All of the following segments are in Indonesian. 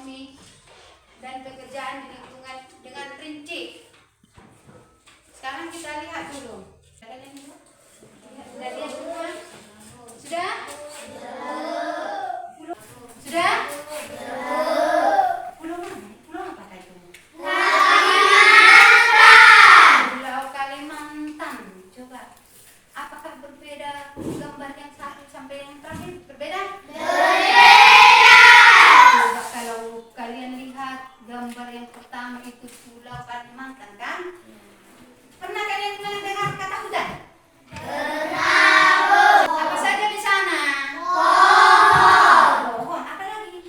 ekonomi dan pekerjaan di lingkungan dengan rinci. Sekarang kita lihat dulu. Sudah lihat semua? Sudah? Sudah? Pulau mana? Pulau apa tadi? Pulau Kalimantan. Coba. Apakah berbeda gambar yang satu sampai yang terakhir? Berbeda? Coba kalau kalian lihat gambar yang pertama itu Pulau Kalimantan kan? Pernah kalian mendengar kata hutan? Apa saja di sana? Pohon. Apa lagi?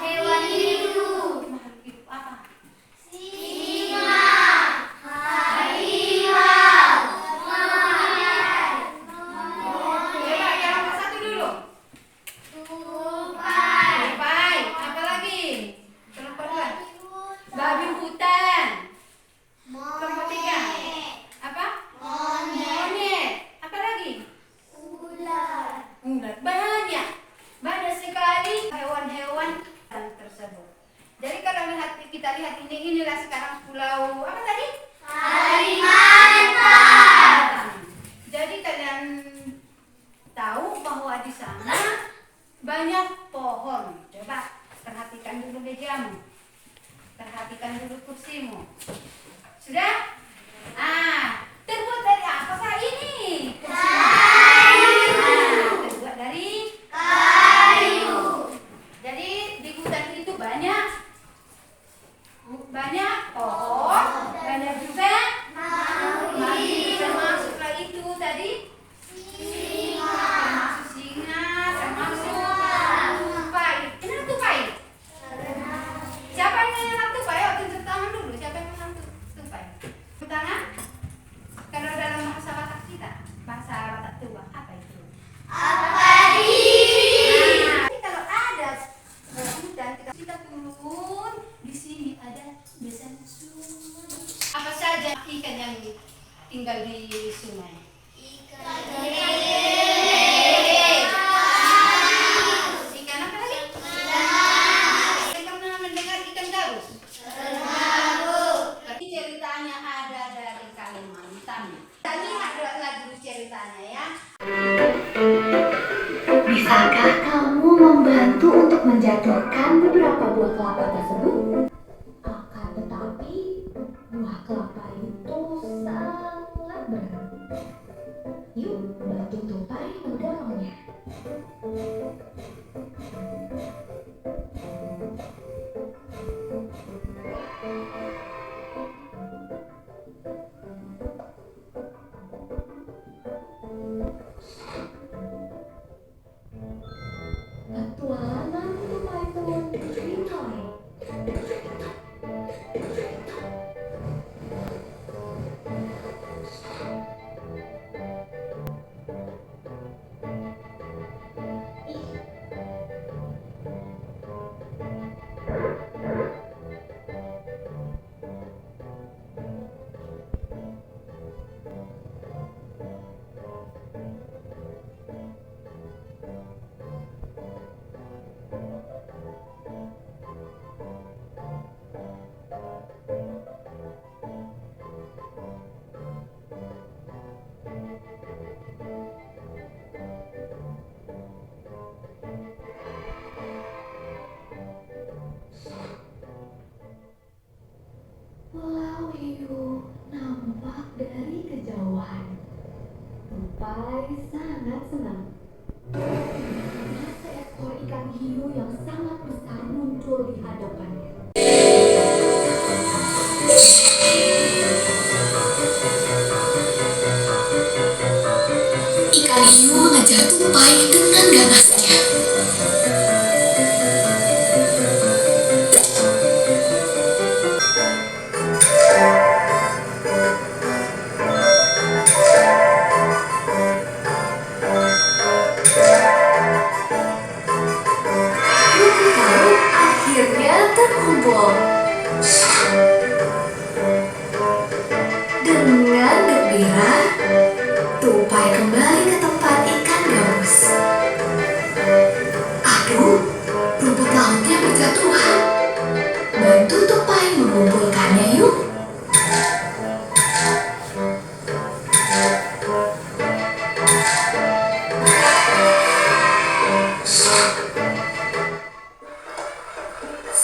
Hewan hidup. Makhluk hidup apa? Coba yang satu dulu. Tupai. Apa lagi? Kelompok dua. Babi hutan. Kelompok tiga. Apa? Monyet. Apa lagi? Ular. Banyak sekali hewan-hewan tersebut. Jadi kalau kita lihat inilah sekarang pulau apa tadi? Kalimantan. Jadi kalian tahu bahwa di sana banyak pohon. Coba perhatikan dulu mejamu. Perhatikan dulu kursimu. Sudah? Terbuat dari apa Kak ini? Terbuat dari kayu. Jadi di hutan itu banyak pohon, banyak juga termasuklah itu tadi termasuk singa, termasuk tupai. Kenapa tupai? Siapa yang mengenal tupai? Tunjuk tangan dulu. Siapa yang mengenal tupai? Tangan? Kalau dalam bahasa Batak kita, bahasa Batak tua, apa itu? Jadi kalau ada hutan, kita turun di sini ada biasanya sungai. Apa saja ikan yang tinggal di sungai? Ikan apa lagi? Ikan pernah mendengar ikan gabus? Tapi ceritanya ada dari Kalimantan. Kita lihat lagi ceritanya ya. Bisakah kamu membantu untuk menjatuhkan beberapa buah kelapa tersebut? Akan tetapi, buah kelapa itu sangat berat. Yuk, bantu tupai mendorongnya. Petualangan tupai turun dimulai. Pulau Hiu nampak dari kejauhan. Tupai sangat senang. Karena seekor ikan hiu yang sangat besar muncul di hadapannya. Ikan hiu mengejar tupai dengan ganasnya. Akhirnya terkumpul. Dengan gembira, tupai kembali ke tempat ikan gabus.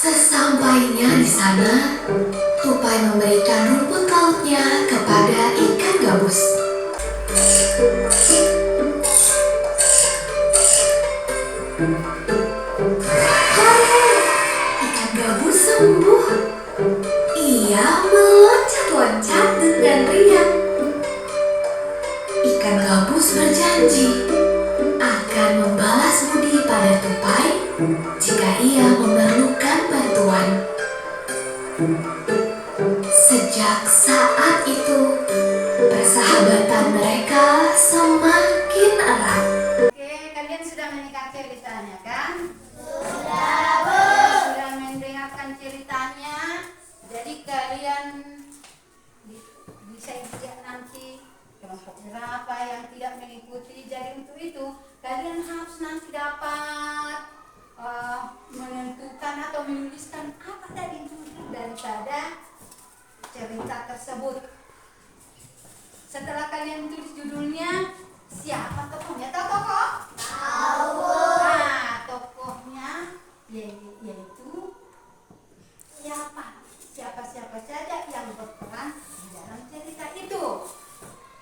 Sesampainya di sana, tupai memberikan rumput lautnya kepada ikan gabus. Ikan gabus sembuh. Ia meloncat-loncat dengan riang. Ikan gabus berjanji akan membalas budi pada tupai jika ia memerlukan bantuan. Sejak saat itu, persahabatan mereka semakin erat. Oke, kalian sudah mendengar ceritanya kan? Sudah mendengarkan ceritanya. Jadi kalian bisa lihat nanti kelompok berapa yang tidak mengikuti. Jadi untuk itu kalian harus nanti dapat menentukan atau menuliskan apa tadi judul daripada cerita tersebut. Setelah kalian tulis judulnya, siapa tokohnya? Tahu tokoh? Tahu. Nah, tokohnya yaitu siapa saja yang berperan di dalam cerita itu.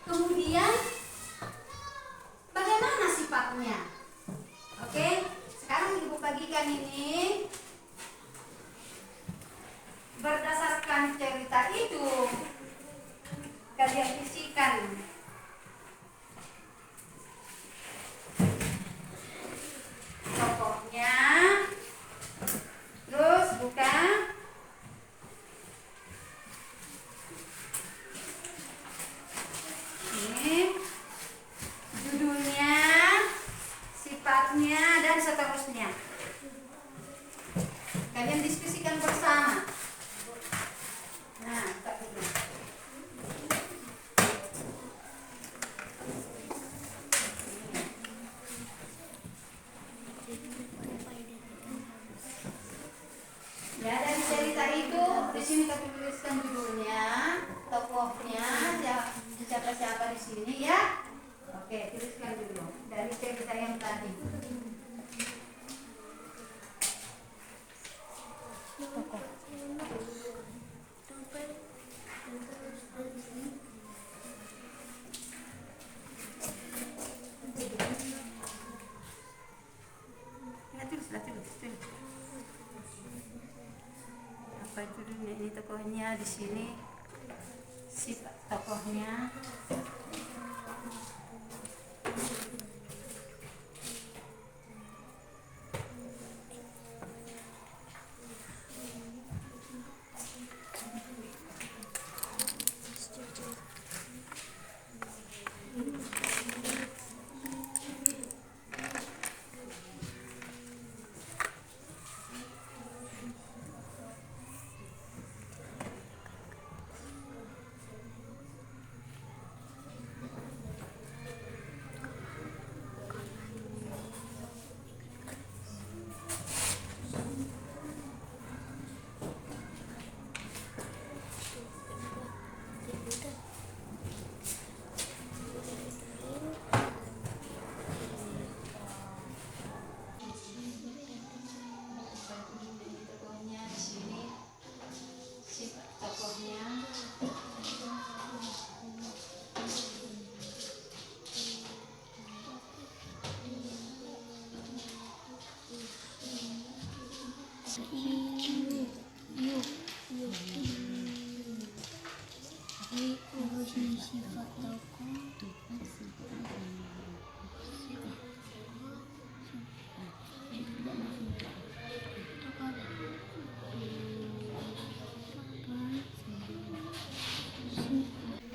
Kemudian bagaimana sifatnya? Oke, sekarang Ibu bagikan ini berdasarkan cerita itu. Kalian isikan tokohnya, terus buka ini judulnya, sifatnya, dan seterusnya. Kalian diskusikan bersama. Nah, tak dulu. Ya, dari cerita itu di sini kita tuliskan judulnya, tokohnya, siapa-siapa di sini ya. Oke, tuliskan dulu dari cerita yang tadi. Tokoh. Ya, tulis. Apa judulnya ini, tokohnya di sini, sifat tokohnya.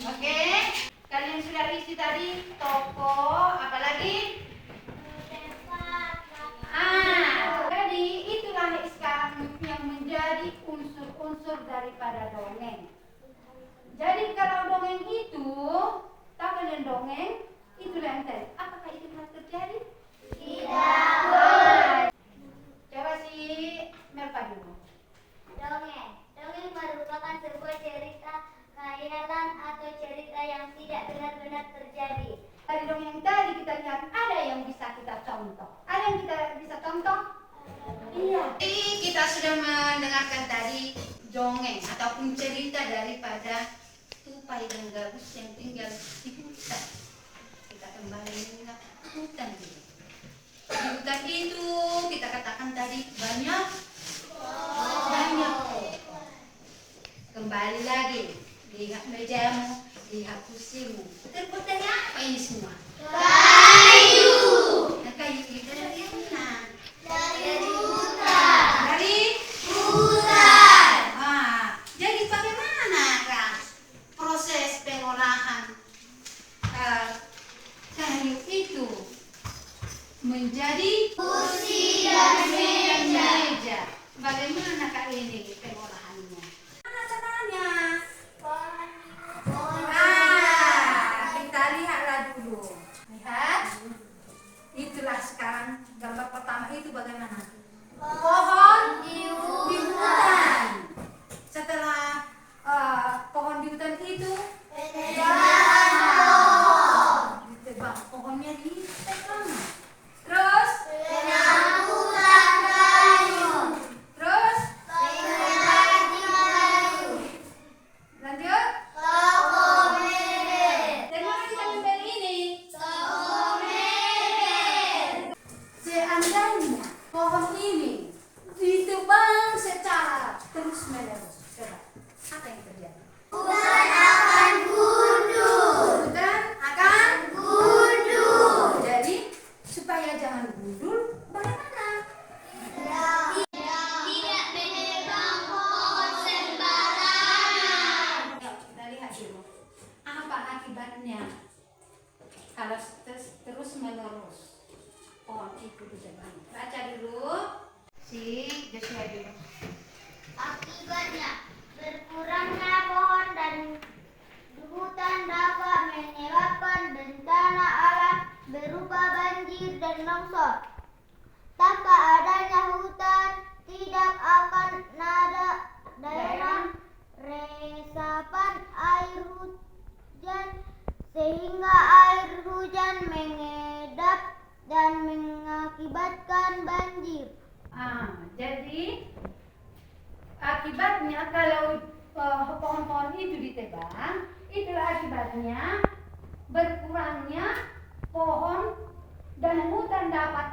Oke, kalian sudah isi tadi tokoh, apalagi? Jadi itulah sekarang yang menjadi unsur-unsur daripada dongeng. Jadi kalau dongeng itu, tahu kalian dongeng? Itulah yang tadi. Apakah itu pernah terjadi? Tidak. Coba si Melpa dulu. Dongeng merupakan sebuah cerita khayalan atau cerita yang tidak benar-benar terjadi. Dari dongeng tadi kita lihat ada yang bisa kita contoh. Ada yang kita bisa contoh? Iya. Jadi kita sudah mendengarkan tadi dongeng ataupun cerita daripada tupai dan gabus yang tinggal di hutan. Kita kembali mengingat hutan dulu. Di hutan itu kita katakan tadi banyak pohon. Kembali lagi, lihat mejamu, lihat kursimu. Terbuat dari apa ini semua? Kayu. Nah, kayu itu dari mana? Dari hutan. Dari Hutan. jadi bagaimana kan proses pengolahan kayu itu menjadi Kursi dan meja. Bagaimana kak ini pengolahannya? Mana caranya? Kita lihatlah dulu. Lihat. Itulah sekarang gambar pertama itu bagaimana? Pohon di hutan. Setelah pohon di hutan itu ditebang, pohonnya ditebang. Terus Penyambutan kayu. terus Kayu. lanjut. Toko mebel. Dari mana kita membeli ini? Toko mebel. Seandainya pohon ini ditebang secara terus menerus, coba apa yang terjadi? Hutan akan gundul. Hutan akan Gundul. jadi supaya jangan gundul bagaimana? Tidak menebang pohon sembarangan. Yuk, kita lihat dulu apa akibatnya kalau terus menerus pohon itu ditebang. Baca dulu si Joshua dulu. Akibatnya berkurangnya pohon dan hutan dapat menyebabkan bencana alam berupa banjir dan longsor. Tanpa adanya hutan, tidak akan ada daerah resapan air hujan sehingga air hujan mengendap dan mengakibatkan banjir. Jadi akibatnya kalau pohon-pohon itu ditebang, itulah akibatnya berkurangnya pohon dan hutan dapat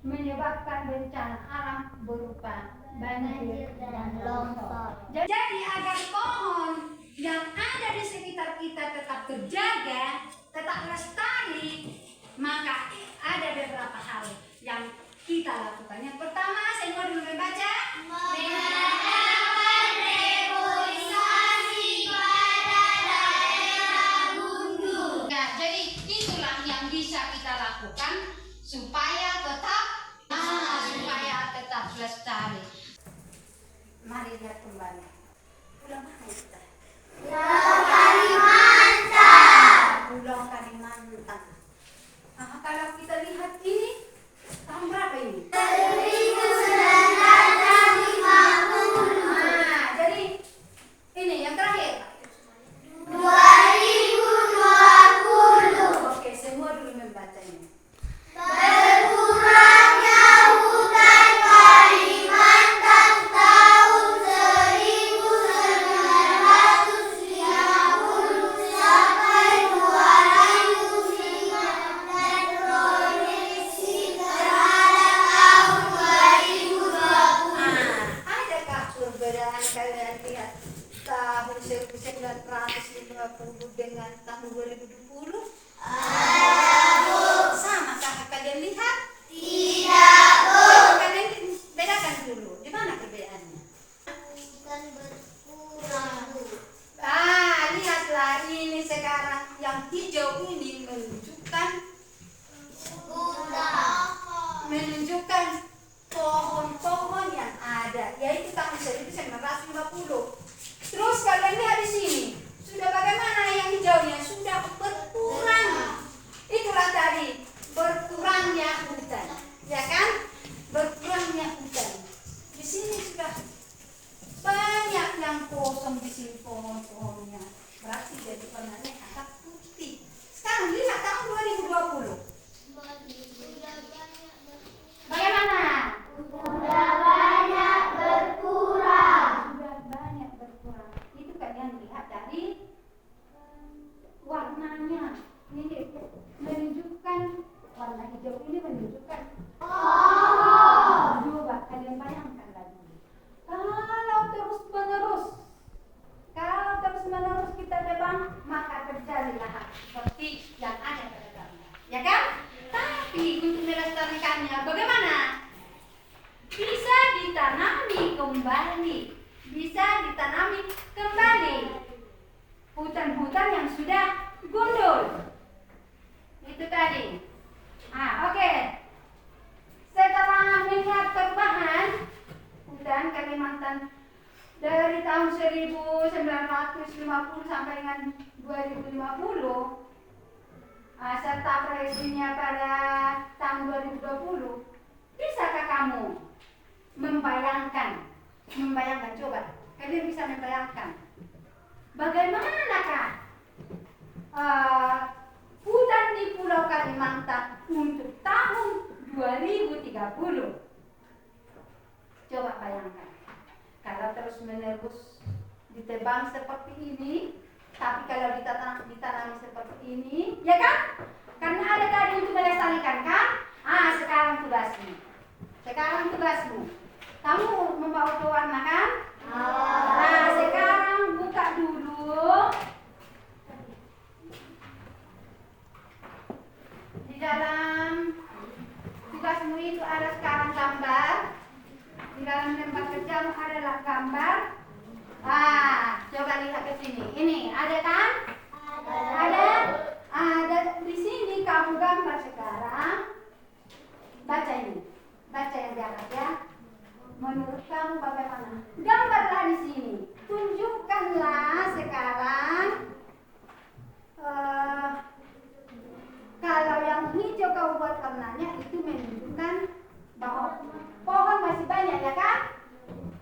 menyebabkan bencana alam berupa banjir dan longsor. Jadi agar pohon yang ada di sekitar kita tetap terjaga, tetap lestari, maka ada beberapa hal yang kita lakukan. Yang pertama, saya mau dulu membaca. Mengadakan reboisasi pada daerah gundul. Ya, jadi itulah yang bisa kita lakukan supaya tetap lestari. Mari lihat kembali. Pulau mana kita? Pulau Kalimantan. Kalau kita lihat ini tahun berapa ini? 1950. Jadi ini yang terakhir. 2020. Oke, semua dulu membaca ini. Berkurangnya hutan Kalimantan tahun 1950 sampai 2005 dan proyeksi terhadap tahun 2020. Adakah perbedaan kalian lihat tahun 1950 dengan tahun 2020? Samakah kalian lihat? Tidak, Bu. Kalian bedakan dulu. Di mana perbedaannya? Hutan berkurang, Bu. Lihatlah ini sekarang yang hijau ini menunjukkan pohon-pohon yang ada, yaitu tahun 1950. Terus kalian lihat di sini, sudah bagaimana yang hijaunya sudah berkurang. Itulah tadi berkurangnya hutan, ya kan? Berkurangnya hutan. Di sini sudah banyak yang kosong di sini pohon-pohonnya. Berarti jadi warnanya agak putih. Sekarang lihat tahun 2020. Bagaimana? kembali, bisa ditanami kembali. Hutan-hutan yang sudah gundul. Itu tadi. Oke. Setelah melihat perubahan hutan Kalimantan dari tahun 1950 sampai dengan 2050, serta proyeksinya pada tahun 2020, bisakah kamu membayangkan, coba kalian bisa membayangkan bagaimanakah hutan di Pulau Kalimantan untuk tahun 2030? Coba bayangkan, kalau terus menerus ditebang seperti ini, tapi kalau ditanami seperti ini, ya kan? Karena ada tadi untuk melestarikan, kan? Sekarang tugasmu. Kamu membawa pewarna, kan? Sekarang buka dulu. Di dalam tugasmu itu ada sekarang gambar. Di dalam lembar kerjamu adalah gambar. Coba lihat ke sini. Ini ada kan? Ada. Di sini kamu gambar sekarang. Baca ini. Baca yang di atas ya. Menurut kamu bagaimana? Gambarlah di sini. Tunjukkanlah sekarang. Kalau yang hijau kau buat warnanya itu menunjukkan bahwa pohon masih banyak, ya kan?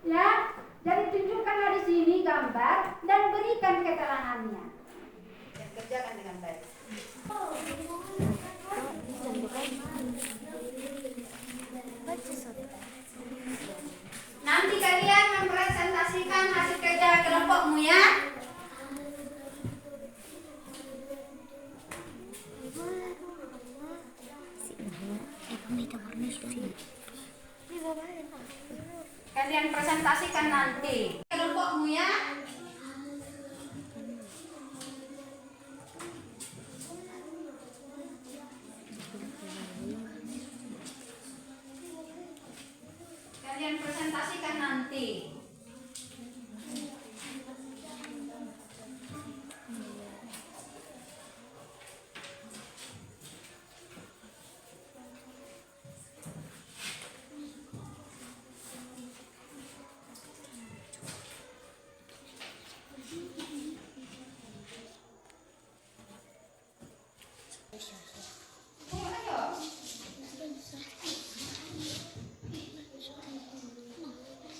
Ya. Jadi tunjukkanlah di sini gambar dan berikan keterangannya. Kerjakan dengan baik. Nanti kalian mempresentasikan hasil kerja kelompokmu ya. Kalian presentasikan nanti kelompokmu ya. Kalian presentasikan nanti.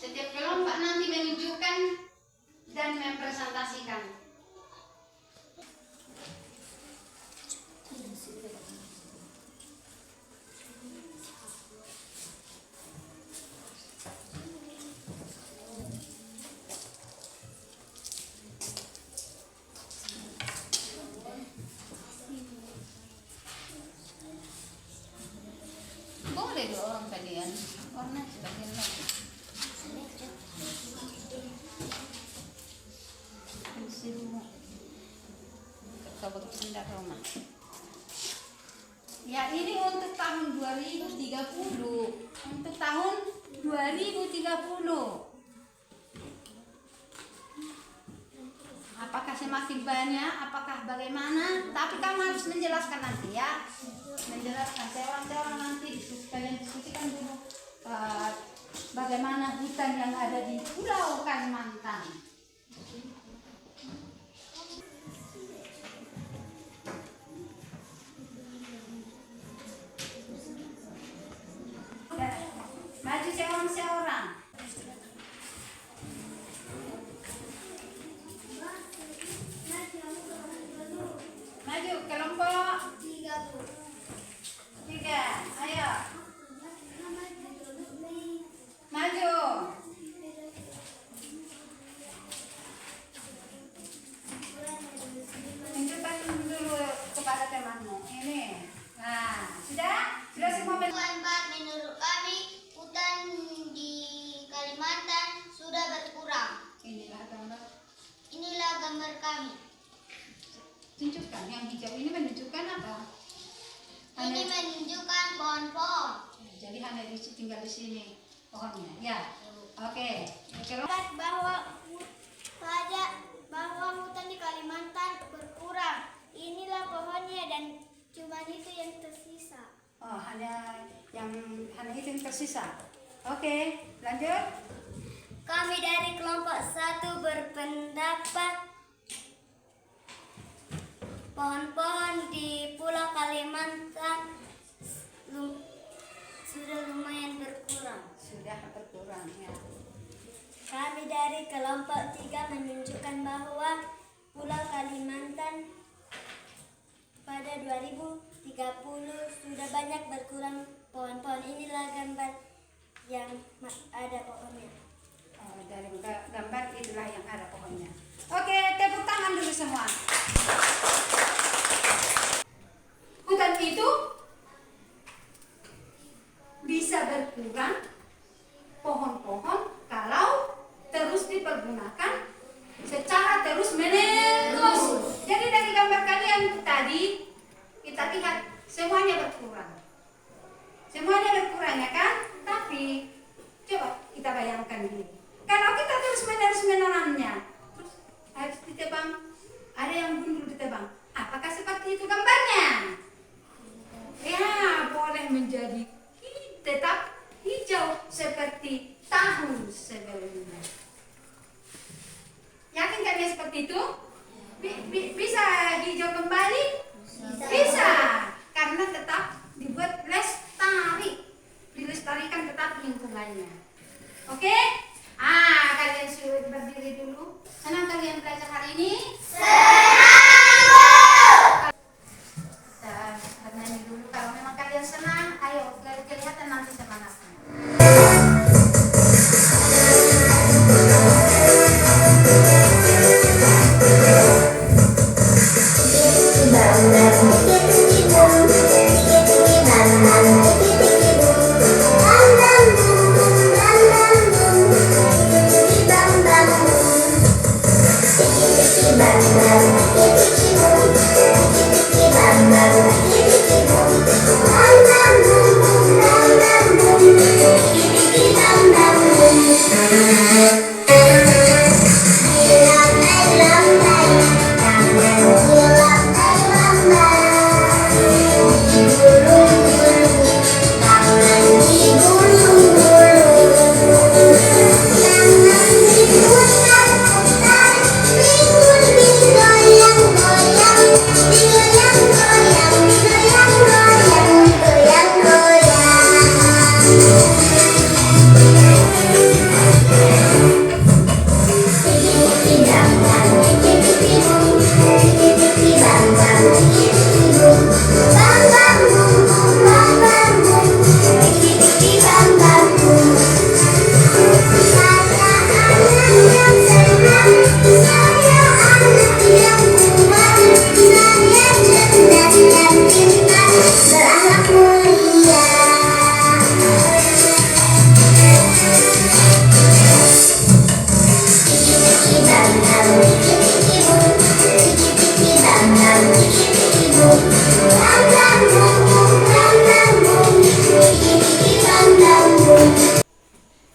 Setiap kelompok nanti menunjukkan dan mempresentasikan. Boleh dong kalian warna sebagian lagi. Ya, ini untuk tahun 2030. Untuk tahun 2030. Apakah semakin banyak, apakah bagaimana? Tapi kamu harus menjelaskan nanti ya. Menjelaskan seorang-seorang nanti kalian diskusikan dulu bagaimana hutan yang ada di Pulau Kalimantan. Maju seorang-seorang. Maju kelompok 3. Ayo. Maju. Tunjukkan dulu kepada temanmu. Ini. Sudah? Sudah semua Menurut kami, hutan di Kalimantan sudah berkurang. Inilah gambar kami. Tunjukkan yang hijau ini menunjukkan apa? Ini menunjukkan pohon-pohon. Jadi hanya tinggal di sini pohonnya. Ya. Oke. tersisa. Oke, lanjut. Kami dari kelompok 1 berpendapat pohon-pohon di Pulau Kalimantan sudah lumayan berkurang. Sudah berkurang ya. Kami dari kelompok 3 menunjukkan bahwa Pulau Kalimantan pada 2030 sudah banyak berkurang pohon-pohon. Inilah gambar yang ada pohonnya. Dari gambar itulah yang ada pohonnya. Oke, tepuk tangan dulu semua. Hutan itu bisa berkurang pohon-pohon kalau terus dipergunakan secara terus menerus. Jadi dari gambar kalian tadi kita lihat semuanya berkurang. Semuanya berkurang ya kan? Tapi coba kita bayangkan dulu. Kalau kita terus menerus menanamnya, terus harus ditebang, ada yang gundul ditebang. Apakah seperti itu gambarnya? Ya, boleh menjadi tetap hijau seperti tahun sebelumnya. Yakin kalian seperti itu? Bisa hijau kembali? Bisa. Karena tetap dibuat lestari. Dilestarikan tetap lingkungannya. Oke? Kalian sudah berdiri dulu. Senang kalian belajar hari ini? Senang! Kita bernyanyi dulu. Kalau memang kalian senang, ayo kelihatan nanti semangatnya.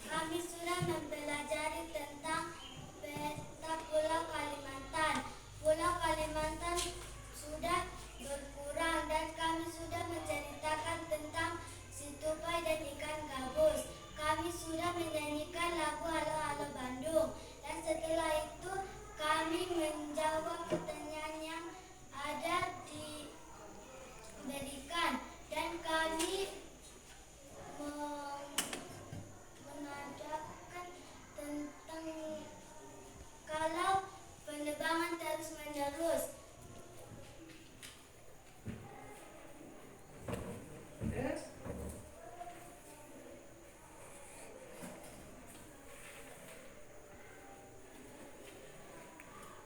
Kami sudah mempelajari tentang peta Pulau Kalimantan. Pulau Kalimantan sudah berkurang dan kami sudah menceritakan tentang si tupai dan ikan gabus. Kami sudah menyanyikan lagu Halo Halo Bandung. Dan setelah itu kami menjawab pertanyaan yang ada diberikan. Dan kami mengadakan tentang kalau penebangan terus menerus. Terus?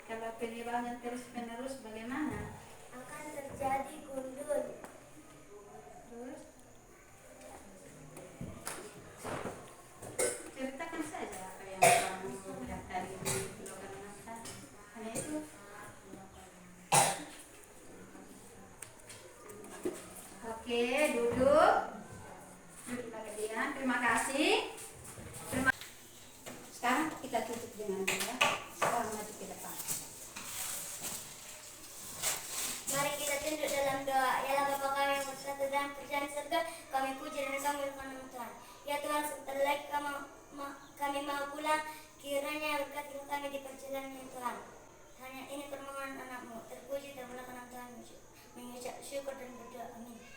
Kalau penebangan terus menerus bagaimana? Akan terjadi gundul. Terus? Ceritakan saja apa yang kamu lihat dari Pulau Kalimantan. Hanya itu. Oke, duduk. Duduk kalian. Terima kasih. Sekarang kita tutup dengan doa. Sekarang maju ke depan. Mari kita tunduk dalam doa. Ya Allah Bapa kami yang berserta dalam kerjaan surga, kami puji dan sembah nama Tuhan. Ya Tuhan, sebentar lagi kami mau pulang. Kiranya berkatilah kami di perjalanan ya Tuhan. Hanya ini permohonan anakmu. Terpuji dan melakukan Tuhan. Mengucap syukur dan berdoa. Amin.